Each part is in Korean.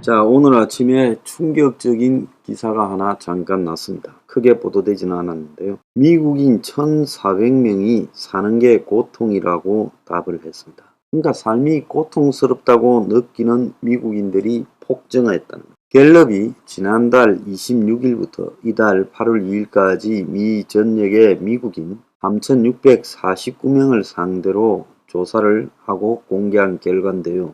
자, 오늘 아침에 충격적인 기사가 하나 잠깐 났습니다. 크게 보도되지는 않았는데요. 미국인 1,400명이 사는 게 고통이라고 답을 했습니다. 그러니까 삶이 고통스럽다고 느끼는 미국인들이 폭증했다는 거예요. 갤럽이 지난달 26일부터 이달 8월 2일까지 미 전역의 미국인 3,649명을 상대로 조사를 하고 공개한 결과인데요.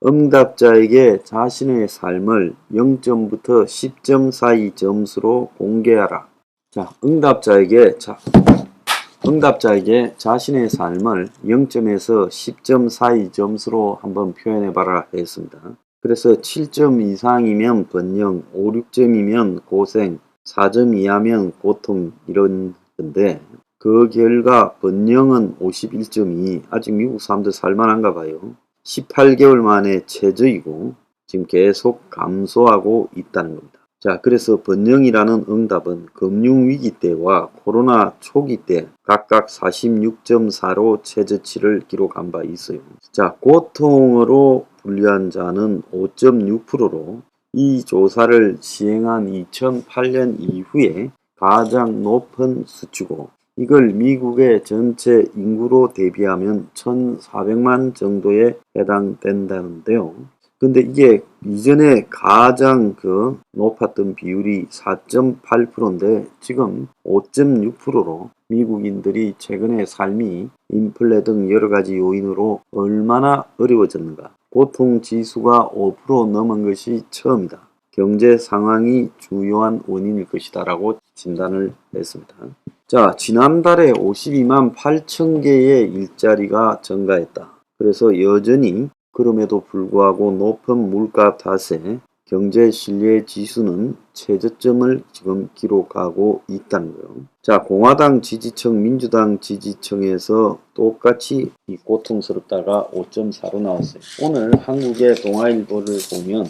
응답자에게 자신의 삶을 0점부터 10점 사이 점수로 공개하라. 자, 응답자에게 자신의 삶을 0점에서 10점 사이 점수로 한번 표현해봐라 했습니다. 그래서 7점 이상이면 번영, 5, 6점이면 고생, 4점 이하면 고통 이런 건데 그 결과 번영은 51점이 아직 미국 사람들 살만한가 봐요. 18개월 만에 최저이고 지금 계속 감소하고 있다는 겁니다. 자, 그래서 번영이라는 응답은 금융위기 때와 코로나 초기 때 각각 46.4로 최저치를 기록한 바 있어요. 자, 고통으로 분류한 자는 5.6%로 이 조사를 시행한 2008년 이후에 가장 높은 수치고 이걸 미국의 전체 인구로 대비하면 1,400만 정도에 해당된다는데요. 근데 이게 이전에 가장 높았던 비율이 4.8%인데 지금 5.6%로 미국인들이 최근에 삶이 인플레 등 여러 가지 요인으로 얼마나 어려워졌는가. 고통 지수가 5% 넘은 것이 처음이다. 경제 상황이 주요한 원인일 것이다 라고 진단을 했습니다. 자, 지난달에 52만 8천 개의 일자리가 증가했다. 그래서 여전히 그럼에도 불구하고 높은 물가 탓에 경제 신뢰 지수는 최저점을 지금 기록하고 있다는 거예요. 자, 공화당 지지층, 민주당 지지층에서 똑같이 이 고통스럽다가 5.4로 나왔어요. 오늘 한국의 동아일보를 보면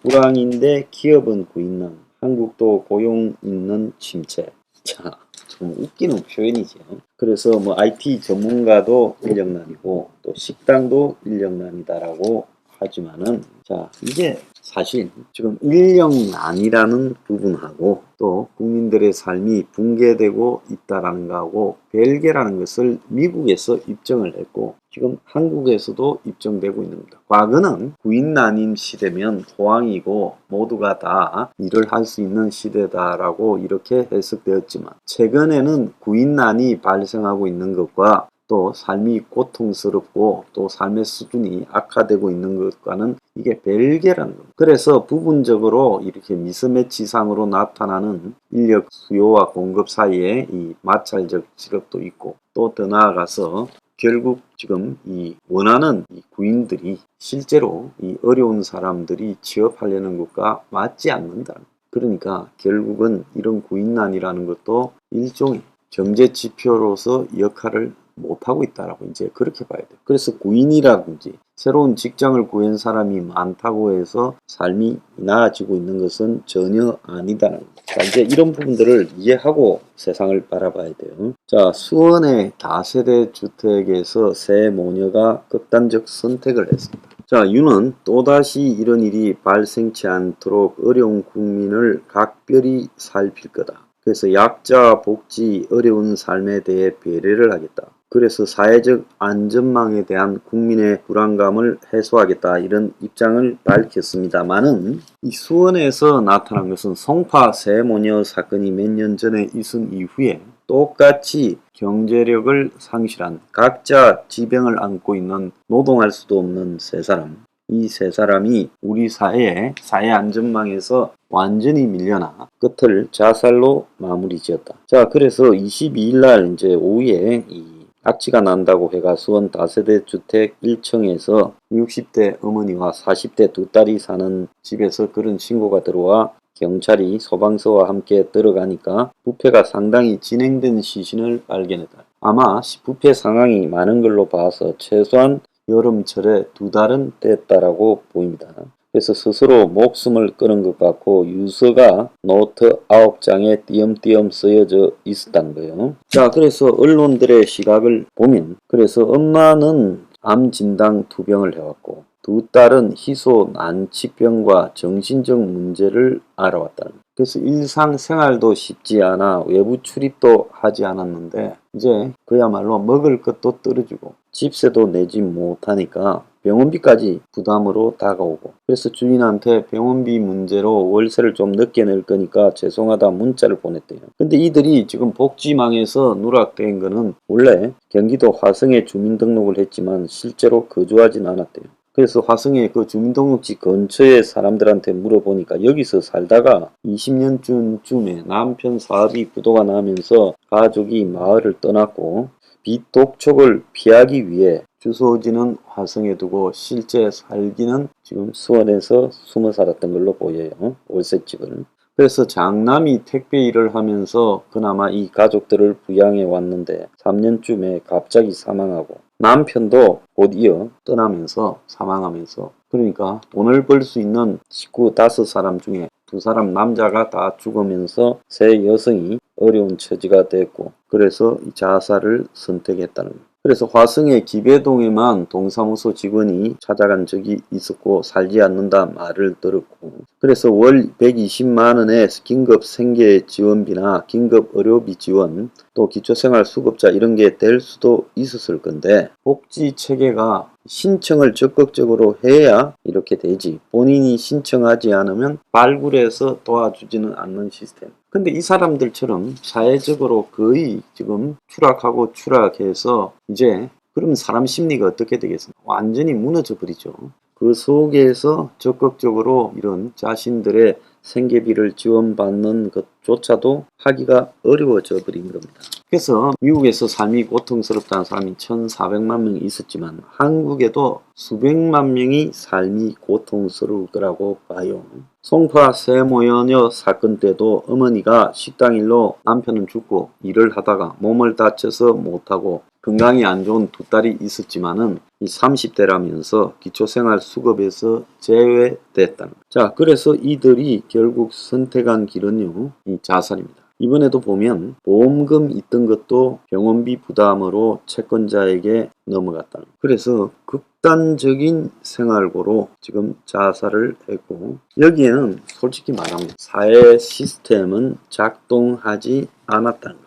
불황인데 기업은 구인난, 한국도 고용 있는 침체. 자, 좀 웃기는 표현이죠. 그래서 뭐 IT 전문가도 인력난이고 또 식당도 인력난이다라고 하지만은 자, 이게 사실 지금 인력난이라는 부분하고 또 국민들의 삶이 붕괴되고 있다라는 거하고 별개라는 것을 미국에서 입증을 했고 지금 한국에서도 입증되고 있는 겁니다. 과거는 구인난임 시대면 호황이고 모두가 다 일을 할 수 있는 시대다라고 이렇게 해석되었지만 최근에는 구인난이 발생하고 있는 것과 또 삶이 고통스럽고 또 삶의 수준이 악화되고 있는 것과는 이게 별개라는 겁니다. 그래서 부분적으로 이렇게 미스매치상으로 나타나는 인력 수요와 공급 사이에 이 마찰적 직업도 있고 또 더 나아가서 결국 지금 이 원하는 이 구인들이 실제로 이 어려운 사람들이 취업하려는 것과 맞지 않는다. 그러니까 결국은 이런 구인난이라는 것도 일종의 경제 지표로서 역할을 못하고 있다라고 이제 그렇게 봐야 돼요. 그래서 구인이라든지 새로운 직장을 구한 사람이 많다고 해서 삶이 나아지고 있는 것은 전혀 아니다라는 거예요. 자, 이제 이런 부분들을 이해하고 세상을 바라봐야 돼요. 자, 수원의 다세대 주택에서 새 모녀가 극단적 선택을 했습니다. 자, 유는 또다시 이런 일이 발생치 않도록 어려운 국민을 각별히 살필 거다. 그래서 약자, 복지, 어려운 삶에 대해 배려를 하겠다. 그래서 사회적 안전망에 대한 국민의 불안감을 해소하겠다 이런 입장을 밝혔습니다만은 이 수원에서 나타난 것은 송파 세모녀 사건이 몇 년 전에 있은 이후에 똑같이 경제력을 상실한 각자 지병을 안고 있는 노동할 수도 없는 세 사람 이 세 사람이 우리 사회 안전망에서 완전히 밀려나 끝을 자살로 마무리 지었다. 자, 그래서 22일 날 이제 오후에 이 악취가 난다고 해가 수원 다세대 주택 1층에서 60대 어머니와 40대 두 딸이 사는 집에서 그런 신고가 들어와 경찰이 소방서와 함께 들어가니까 부패가 상당히 진행된 시신을 발견했다. 아마 부패 상황이 많은 걸로 봐서 최소한 여름철에 두 달은 됐다라고 보입니다. 그래서 스스로 목숨을 끊은 것 같고 유서가 노트 9장에 띄엄띄엄 쓰여져 있었다는 거예요. 자, 그래서 언론들의 시각을 보면 그래서 엄마는 암 진단 투병을 해왔고 두 딸은 희소 난치병과 정신적 문제를 알아왔다는 거예요. 그래서 일상생활도 쉽지 않아 외부 출입도 하지 않았는데 이제 그야말로 먹을 것도 떨어지고 집세도 내지 못하니까 병원비까지 부담으로 다가오고, 그래서 주인한테 병원비 문제로 월세를 좀 늦게 낼 거니까 죄송하다 문자를 보냈대요. 근데 이들이 지금 복지망에서 누락된 거는 원래 경기도 화성에 주민등록을 했지만 실제로 거주하진 않았대요. 그래서 화성의 그 주민등록지 근처에 사람들한테 물어보니까 여기서 살다가 20년쯤에 남편 사업이 부도가 나면서 가족이 마을을 떠났고 빚 독촉을 피하기 위해 주소지는 화성에 두고 실제 살기는 지금 수원에서 숨어 살았던 걸로 보여요. 월세집을. 그래서 장남이 택배 일을 하면서 그나마 이 가족들을 부양해 왔는데 3년쯤에 갑자기 사망하고 남편도 곧 이어 떠나면서 사망하면서, 그러니까 돈을 벌 수 있는 식구 5사람 중에 2사람 남자가 다 죽으면서 세 여성이 어려운 처지가 됐고, 그래서 자살을 선택했다는 거예요. 그래서 화성의 기배동에만 동사무소 직원이 찾아간 적이 있었고 살지 않는다 말을 들었고, 그래서 월 120만원의 긴급 생계 지원비나 긴급 의료비 지원, 또 기초생활수급자 이런 게 될 수도 있었을 건데 복지체계가 신청을 적극적으로 해야 이렇게 되지, 본인이 신청하지 않으면 발굴해서 도와주지는 않는 시스템. 근데 이 사람들처럼 사회적으로 거의 지금 추락하고 추락해서 이제 그럼 사람 심리가 어떻게 되겠습니까? 완전히 무너져 버리죠. 그 속에서 적극적으로 이런 자신들의 생계비를 지원받는 것조차도 하기가 어려워져 버린 겁니다. 그래서 미국에서 삶이 고통스럽다는 사람이 1,400만 명이 있었지만 한국에도 수백만 명이 삶이 고통스러울 거라고 봐요. 송파 세모여녀 사건 때도 어머니가 식당 일로 남편은 죽고 일을 하다가 몸을 다쳐서 못하고 건강이 안 좋은 2딸이 있었지만은 이 30대라면서 기초생활수급에서 제외됐다는 거예요. 자, 그래서 이들이 결국 선택한 길은요, 이 자살입니다. 이번에도 보면 보험금 있던 것도 병원비 부담으로 채권자에게 넘어갔다는 거예요. 그래서 극단적인 생활고로 지금 자살을 했고, 여기에는 솔직히 말하면 사회 시스템은 작동하지 않았다는 거예요.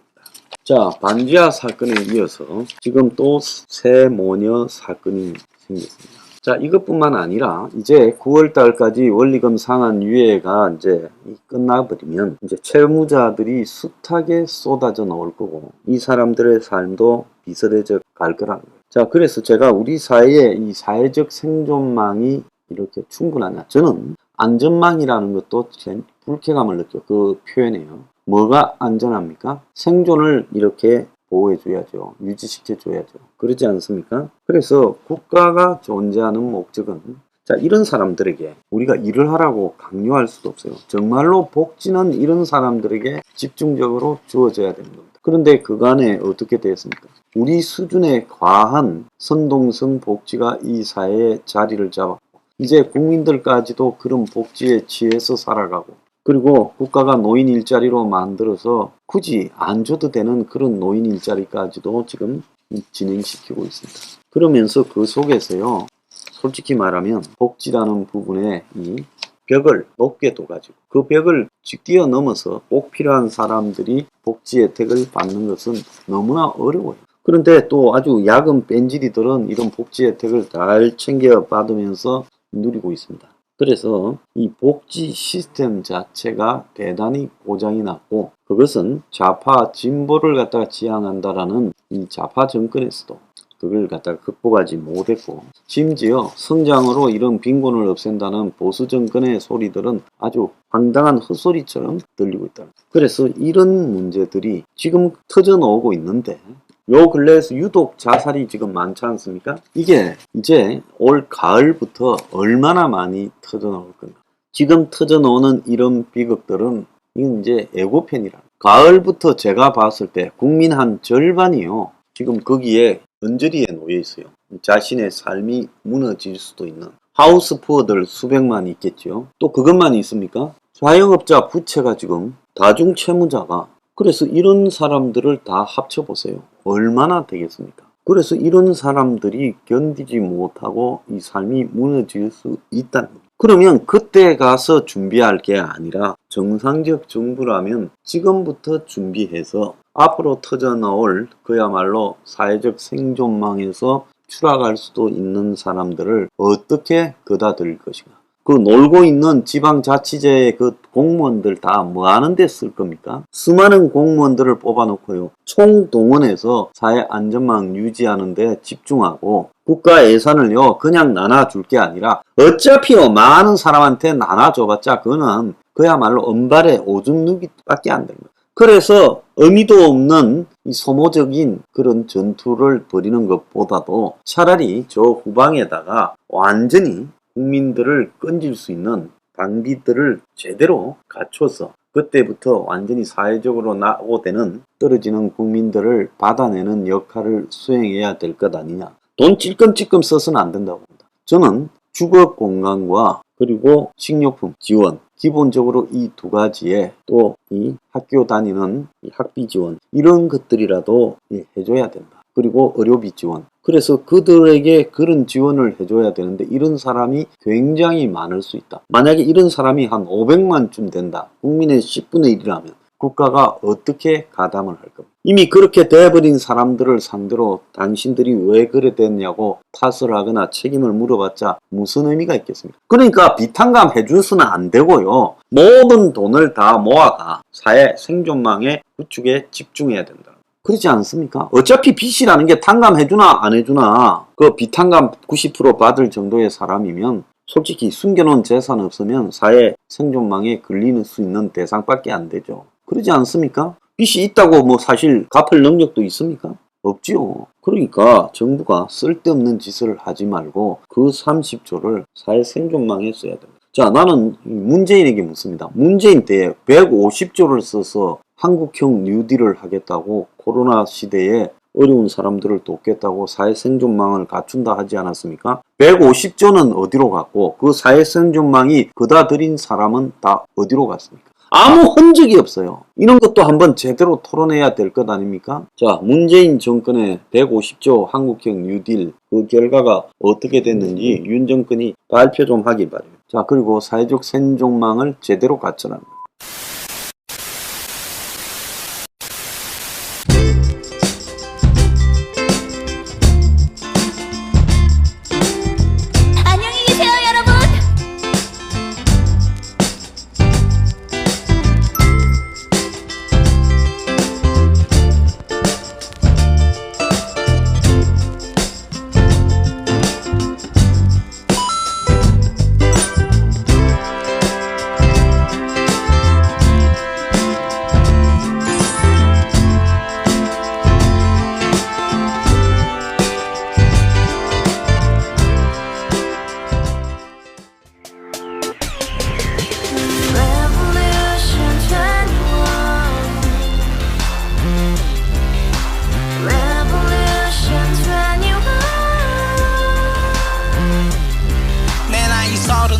자, 반지하 사건에 이어서 지금 또 새 모녀 사건이 생겼습니다. 자, 이것뿐만 아니라 이제 9월달까지 원리금 상한 유예가 이제 끝나버리면 이제 채무자들이 숱하게 쏟아져 나올 거고 이 사람들의 삶도 비슷해져 갈 거라는 거예요. 자, 그래서 제가 우리 사회에 이 사회적 생존망이 이렇게 충분하냐, 저는 안전망이라는 것도 제 불쾌감을 느껴 그 표현이에요. 뭐가 안전합니까? 생존을 이렇게 보호해줘야죠. 유지시켜줘야죠. 그러지 않습니까? 그래서 국가가 존재하는 목적은, 자, 이런 사람들에게 우리가 일을 하라고 강요할 수도 없어요. 정말로 복지는 이런 사람들에게 집중적으로 주어져야 되는 겁니다. 그런데 그간에 어떻게 되었습니까? 우리 수준에 과한 선동성 복지가 이 사회에 자리를 잡았고 이제 국민들까지도 그런 복지에 취해서 살아가고, 그리고 국가가 노인 일자리로 만들어서 굳이 안 줘도 되는 그런 노인 일자리까지도 지금 진행시키고 있습니다. 그러면서 그 속에서요, 솔직히 말하면 복지라는 부분에 이 벽을 높게 둬가지고 그 벽을 뛰어넘어서 꼭 필요한 사람들이 복지 혜택을 받는 것은 너무나 어려워요. 그런데 또 아주 야근 뺀질이들은 이런 복지 혜택을 잘 챙겨 받으면서 누리고 있습니다. 그래서 이 복지 시스템 자체가 대단히 고장이 났고, 그것은 좌파 진보를 갖다가 지향한다라는 이 좌파 정권에서도 그걸 갖다가 극복하지 못했고, 심지어 성장으로 이런 빈곤을 없앤다는 보수 정권의 소리들은 아주 황당한 헛소리처럼 들리고 있다. 그래서 이런 문제들이 지금 터져 나오고 있는데 요 근래에서 유독 자살이 지금 많지 않습니까? 이게 이제 올 가을부터 얼마나 많이 터져 나올 건가. 지금 터져 나오는 이런 비극들은 이건 이제 예고편이라. 가을부터 제가 봤을 때 국민 한 절반이요, 지금 거기에 언저리에 놓여 있어요. 자신의 삶이 무너질 수도 있는 하우스 푸어들 수백만 있겠죠. 또 그것만 있습니까? 자영업자 부채가 지금 다중 채무자가, 그래서 이런 사람들을 다 합쳐보세요. 얼마나 되겠습니까? 그래서 이런 사람들이 견디지 못하고 이 삶이 무너질 수 있다는 겁니다. 그러면 그때 가서 준비할 게 아니라 정상적 정부라면 지금부터 준비해서 앞으로 터져나올 그야말로 사회적 생존망에서 추락할 수도 있는 사람들을 어떻게 거다들일 것인가. 그 놀고 있는 지방자치제의 그 공무원들 다 뭐 하는 데 쓸 겁니까? 수많은 공무원들을 뽑아놓고요. 총동원해서 사회 안전망 유지하는 데 집중하고 국가 예산을요 그냥 나눠줄 게 아니라 어차피요 많은 사람한테 나눠줘봤자 그거는 그야말로 은발의 오줌 누기밖에 안 됩니다. 그래서 의미도 없는 이 소모적인 그런 전투를 벌이는 것보다도 차라리 저 후방에다가 완전히 국민들을 끈질 수 있는 방비들을 제대로 갖춰서 그때부터 완전히 사회적으로 낙오되는 떨어지는 국민들을 받아내는 역할을 수행해야 될 것 아니냐. 돈 찔끔찔끔 써서는 안 된다고 봅니다. 저는 주거 공간과 그리고 식료품 지원, 기본적으로 이 두 가지에 또 이 학교 다니는 이 학비 지원 이런 것들이라도 해줘야 된다. 그리고 의료비 지원. 그래서 그들에게 그런 지원을 해줘야 되는데 이런 사람이 굉장히 많을 수 있다. 만약에 이런 사람이 한 500만쯤 된다. 국민의 10분의 1이라면 국가가 어떻게 가담을 할 겁니까? 이미 그렇게 돼버린 사람들을 상대로 당신들이 왜 그래 됐냐고 탓을 하거나 책임을 물어봤자 무슨 의미가 있겠습니까? 그러니까 비탄감 해준수는 안 되고요. 모든 돈을 다 모아가 사회 생존망의 구축에 집중해야 된다. 그렇지 않습니까? 어차피 빚이라는 게 탕감해주나 안 해주나 그 비탕감 90% 받을 정도의 사람이면 솔직히 숨겨놓은 재산 없으면 사회 생존망에 걸리는 수 있는 대상밖에 안 되죠. 그러지 않습니까? 빚이 있다고 뭐 사실 갚을 능력도 있습니까? 없지요. 그러니까 정부가 쓸데없는 짓을 하지 말고 그 30조를 사회 생존망에 써야 됩니다. 자, 나는 문재인에게 묻습니다. 문재인 때 150조를 써서 한국형 뉴딜을 하겠다고 코로나 시대에 어려운 사람들을 돕겠다고 사회 생존망을 갖춘다 하지 않았습니까? 150조는 어디로 갔고 그 사회 생존망이 그다 들인 사람은 다 어디로 갔습니까? 아무 흔적이 없어요. 이런 것도 한번 제대로 토론해야 될 것 아닙니까? 자, 문재인 정권의 150조 한국형 뉴딜 그 결과가 어떻게 됐는지 윤 정권이 발표 좀 하길 바래요. 자, 그리고 사회적 생존망을 제대로 갖춰라.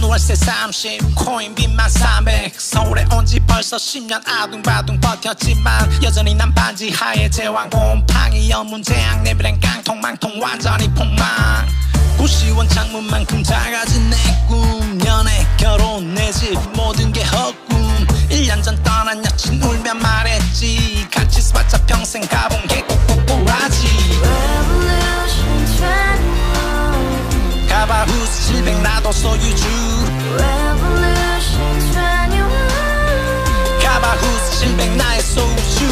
월세 30 코인빚만 300 서울에 온지 벌써 10년 아둥바둥 버텼지만 여전히 난 반지 하에 제왕 곰팡이 연문제약 내비랑 깡통망통 완전히 폭망 90원 창문만큼 작아진 내 꿈 연애 결혼 내 집 모든 게 헛꿈 1년 전 떠난 여친 울며 말했지 같이 써봤자 평생 가본 게 꼭꼭꼭하지 가바후스 700 나도 소유주 가바후스 700 나의 소유주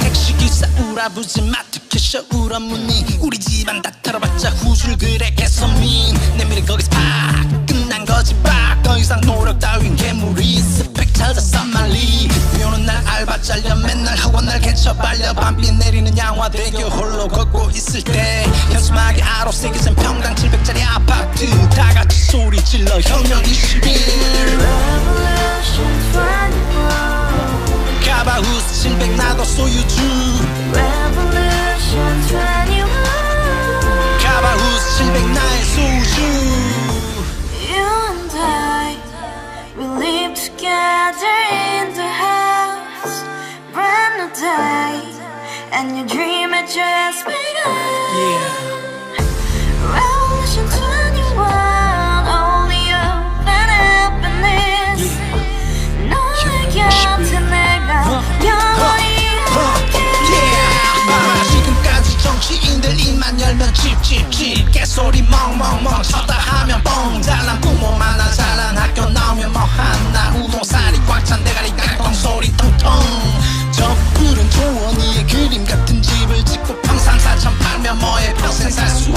택시기사 우라부지 마트 캐셔 우라무니 우리 집안 다 털어봤자 후줄 그래 개선민 내 미래 거기서 팍 끝난 거지 팍 더 이상 노력 따윈 괴물이 스펙 찾아서 말리 비오는 날 알바 잘려 맨날 학원 날 개쳐 빨려 밤비 내리는 양화대교 홀로 걷고 있을 때 현수막에 아로 새겨진 평당 700짜리 아파트 다같이 소리 질러 혁명 21 가바후스 700 나도 소유주 가바후스 700 나의 소유주 Together in the house, brand new day, and you dream it just begun. Yeah. Revolution 21, only open happiness. 너의 곁에 내가 영원히 Yeah. 지금까지 정치인들 입만 열면 찝찝찝 개소리 멍멍멍 쳤다 하면 뻥 잘난 부모 만나 잘난 학교 나오면 뭐 하나 우동살이 꽉 찬 대가리 깍꿍 소리 텅텅 저 푸른 초원위에 그림 같은 집을 짓고 평상 4천 팔면 뭐해 평생 살 수